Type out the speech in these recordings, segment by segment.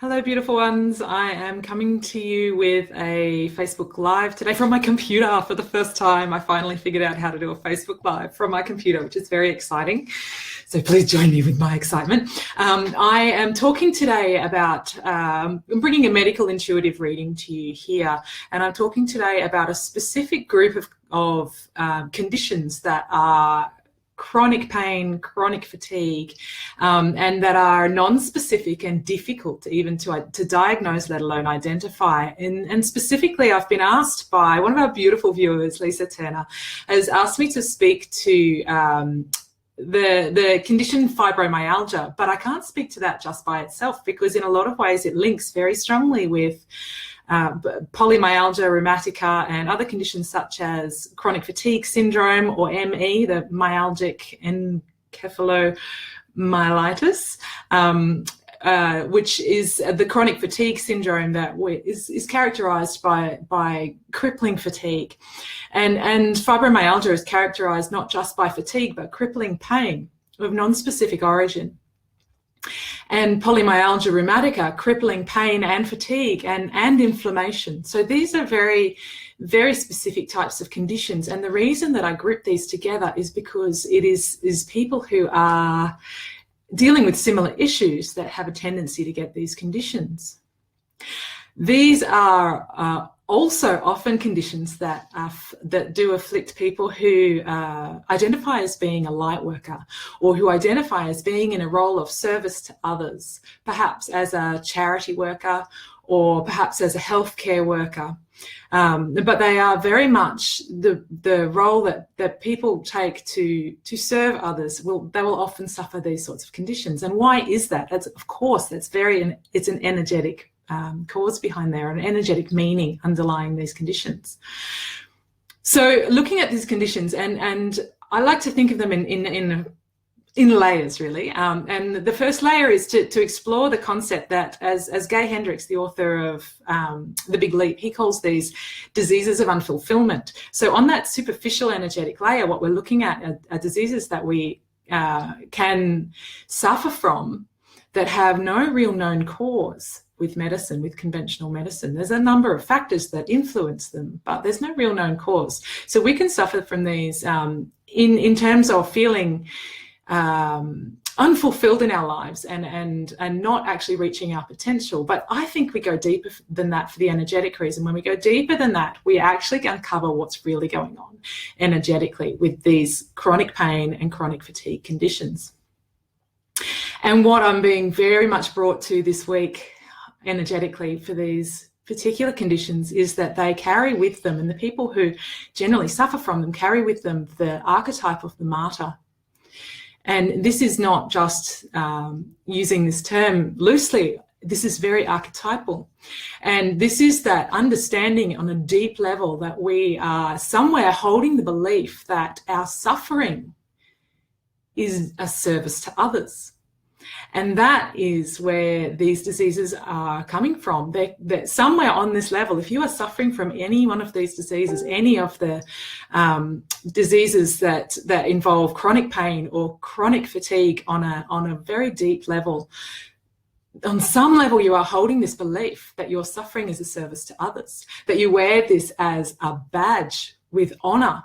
Hello, beautiful ones. I am coming to you with a Facebook Live today from my computer for the first time. I finally figured out how to do a Facebook Live from my computer, which is very exciting. So please join me with my excitement. I am talking today about, I'm bringing a medical intuitive reading to you here, and I'm talking today about a specific group of conditions that are chronic pain, chronic fatigue, and that are non-specific and difficult even to diagnose, let alone identify. And specifically, I've been asked by one of our beautiful viewers, Lisa Turner, has asked me to speak to the condition fibromyalgia, but I can't speak to that just by itself, because in a lot of ways it links very strongly with polymyalgia, rheumatica, and other conditions such as chronic fatigue syndrome, or ME, the myalgic encephalomyelitis, which is the chronic fatigue syndrome that is characterized by crippling fatigue. And fibromyalgia is characterized not just by fatigue, but crippling pain of non-specific origin. And polymyalgia rheumatica, crippling pain and fatigue and inflammation. So these are very, very specific types of conditions. And the reason that I group these together is because it is people who are dealing with similar issues that have a tendency to get these conditions. These are also often conditions that do afflict people who identify as being a light worker, or who identify as being in a role of service to others, perhaps as a charity worker or perhaps as a healthcare worker. But they are very much the role that people take to serve others. They will often suffer these sorts of conditions. And why is that? Of course, it's an energetic cause behind there, an energetic meaning underlying these conditions. So looking at these conditions, and I like to think of them in layers, really. And the first layer is to explore the concept that, as Gay Hendricks, the author of The Big Leap, he calls these diseases of unfulfillment. So on that superficial energetic layer, what we're looking at are diseases that we can suffer from that have no real known cause with medicine, with conventional medicine. There's a number of factors that influence them, but there's no real known cause. So we can suffer from these in terms of feeling unfulfilled in our lives and not actually reaching our potential. But I think we go deeper than that for the energetic reason. When we go deeper than that, we actually uncover what's really going on energetically with these chronic pain and chronic fatigue conditions. And what I'm being very much brought to this week energetically for these particular conditions is that they carry with them, and the people who generally suffer from them carry with them, the archetype of the martyr. And this is not just using this term loosely, this is very archetypal. And this is that understanding on a deep level that we are somewhere holding the belief that our suffering is a service to others. And that is where these diseases are coming from. They're somewhere on this level. If you are suffering from any one of these diseases, any of the diseases that involve chronic pain or chronic fatigue on a very deep level, on some level you are holding this belief that your suffering is a service to others, that you wear this as a badge with honor,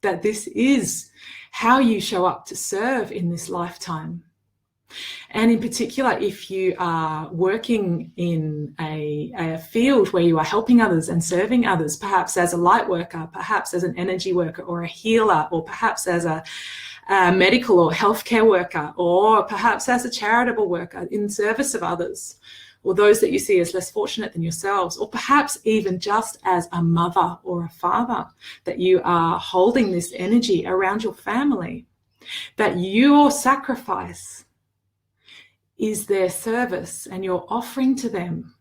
that this is how you show up to serve in this lifetime. And in particular, if you are working in a field where you are helping others and serving others, perhaps as a light worker, perhaps as an energy worker or a healer, or perhaps as a medical or healthcare worker, or perhaps as a charitable worker in service of others, or those that you see as less fortunate than yourselves, or perhaps even just as a mother or a father, that you are holding this energy around your family, that your sacrifice is their service and you're offering to them.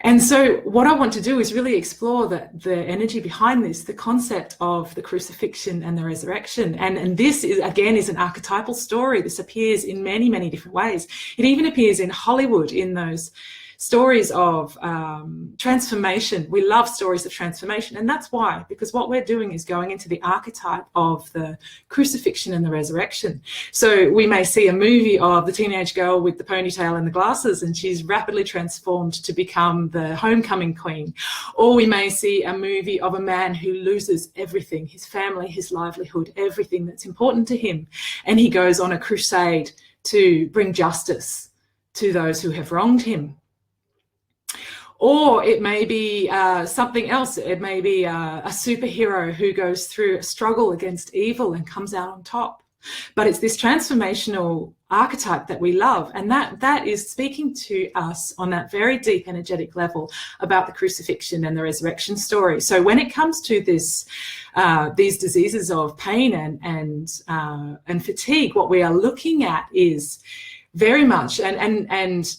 And so what I want to do is really explore the energy behind this, the concept of the crucifixion and the resurrection. And this is, again, is an archetypal story. This appears in many, many different ways. It even appears in Hollywood in those stories of transformation. We love stories of transformation, and that's why, because what we're doing is going into the archetype of the crucifixion and the resurrection. So we may see a movie of the teenage girl with the ponytail and the glasses, and she's rapidly transformed to become the homecoming queen. Or we may see a movie of a man who loses everything, his family, his livelihood, everything that's important to him, and he goes on a crusade to bring justice to those who have wronged him. Or it may be something else. It may be a superhero who goes through a struggle against evil and comes out on top. But it's this transformational archetype that we love, and that is speaking to us on that very deep energetic level about the crucifixion and the resurrection story. So when it comes to this, these diseases of pain and fatigue, what we are looking at is very much, and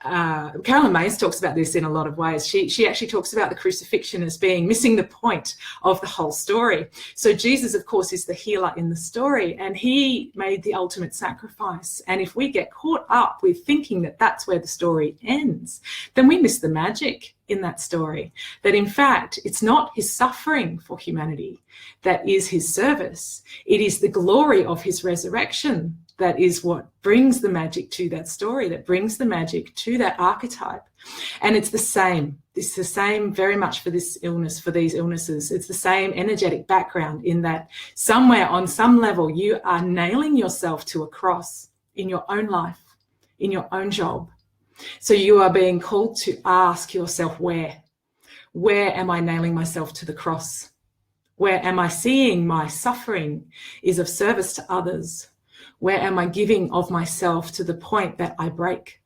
Carolyn Mays talks about this in a lot of ways. She actually talks about the crucifixion as being missing the point of the whole story. So Jesus, of course, is the healer in the story, and he made the ultimate sacrifice. And if we get caught up with thinking that that's where the story ends, then we miss the magic in that story. That in fact, it's not his suffering for humanity that is his service. It is the glory of his resurrection that is what brings the magic to that story, that brings the magic to that archetype. And it's the same. It's the same very much for this illness, for these illnesses. It's the same energetic background in that somewhere on some level you are nailing yourself to a cross in your own life, in your own job. So you are being called to ask yourself, where am I nailing myself to the cross? Where am I seeing my suffering is of service to others? Where am I giving of myself to the point that I break?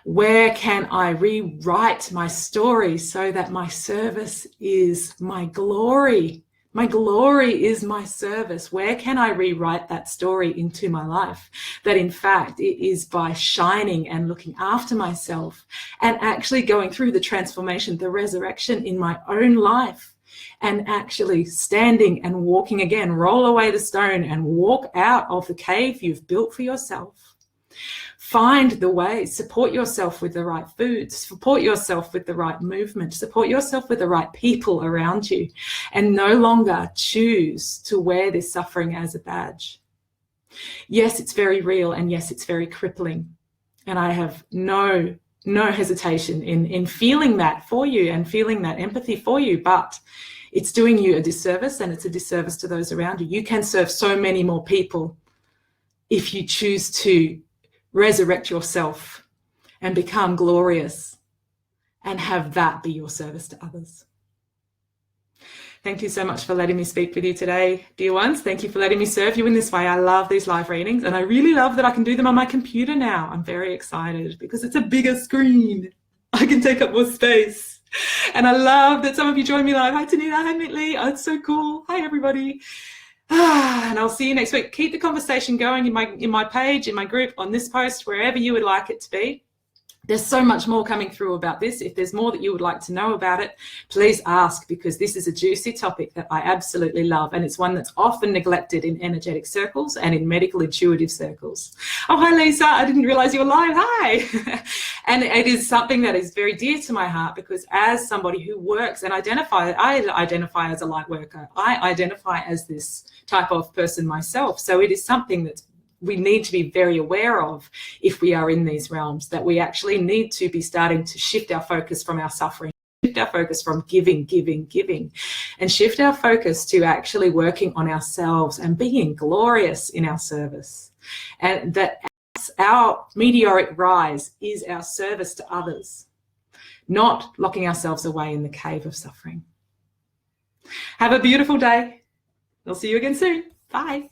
Where can I rewrite my story so that my service is my glory? My glory is my service. Where can I rewrite that story into my life? That in fact, it is by shining and looking after myself and actually going through the transformation, the resurrection in my own life, and actually standing and walking again, roll away the stone and walk out of the cave you've built for yourself. Find the way, support yourself with the right foods, support yourself with the right movement, support yourself with the right people around you, and no longer choose to wear this suffering as a badge. Yes, it's very real, and yes, it's very crippling. And I have no hesitation in feeling that for you and feeling that empathy for you, but it's doing you a disservice, and it's a disservice to those around you. You can serve so many more people if you choose to resurrect yourself and become glorious and have that be your service to others. Thank you so much for letting me speak with you today, dear ones. Thank you for letting me serve you in this way. I love these live readings, and I really love that I can do them on my computer now. I'm very excited because it's a bigger screen. I can take up more space. And I love that some of you join me live. Hi, Tanita. Hi, Mitley. Oh, it's so cool. Hi, everybody. And I'll see you next week. Keep the conversation going in my page, in my group, on this post, wherever you would like it to be. There's so much more coming through about this. If there's more that you would like to know about it, please ask, because this is a juicy topic that I absolutely love, and it's one that's often neglected in energetic circles and in medical intuitive circles. Oh, hi, Lisa. I didn't realize you were live. Hi. And it is something that is very dear to my heart, because as somebody who works and I identify as a light worker. I identify as this type of person myself. So it is something that's we need to be very aware of if we are in these realms, that we actually need to be starting to shift our focus from our suffering, shift our focus from giving, and shift our focus to actually working on ourselves and being glorious in our service. And that our meteoric rise is our service to others, not locking ourselves away in the cave of suffering. Have a beautiful day. I'll see you again soon. Bye.